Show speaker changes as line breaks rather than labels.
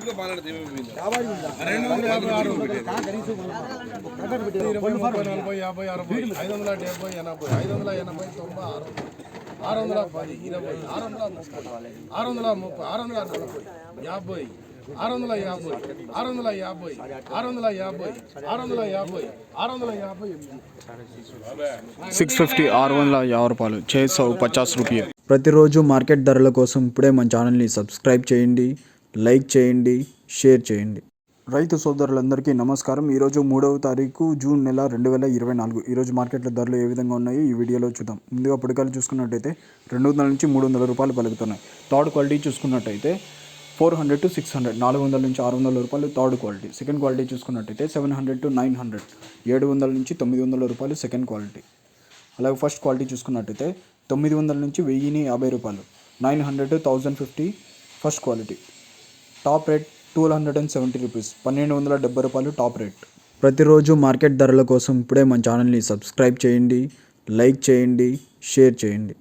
₹650 ప్రతిరోజు మార్కెట్ ధరల కోసం ఇప్పుడే మన ఛానల్ని సబ్స్క్రైబ్ చేయండి, లైక్ చేయండి, షేర్ చేయండి. రైతు సోదరులందరికీ నమస్కారం. ఈరోజు 3వ తారీఖు జూన్ నెల 2024. ఈరోజు మార్కెట్ల ధరలు ఏ విధంగా ఉన్నాయో ఈ వీడియోలో చూద్దాం. ముందుగా పొడికాయలు చూసుకున్నట్టయితే 200 నుంచి 300 రూపాయలు పలుకుతున్నాయి. థర్డ్ క్వాలిటీ చూసుకున్నట్టయితే 400 to 600, 400 నుంచి 600 రూపాయలు థర్డ్ క్వాలిటీ. సెకండ్ క్వాలిటీ చూసుకున్నట్టయితే 700 to 900, 700 నుంచి 900 రూపాయలు సెకండ్ క్వాలిటీ. అలాగే ఫస్ట్ క్వాలిటీ చూసుకున్నట్టయితే 900 నుంచి 1050 రూపాయలు, 900 to 1050 first quality. Top rate 1270 rupees, 1270 రూపాయలు టాప్ రేట్. ప్రతిరోజు మార్కెట్ ధరల కోసం ఇప్పుడే మన ఛానల్ని సబ్స్క్రైబ్ చేయండి, లైక్ చేయండి, షేర్ చేయండి.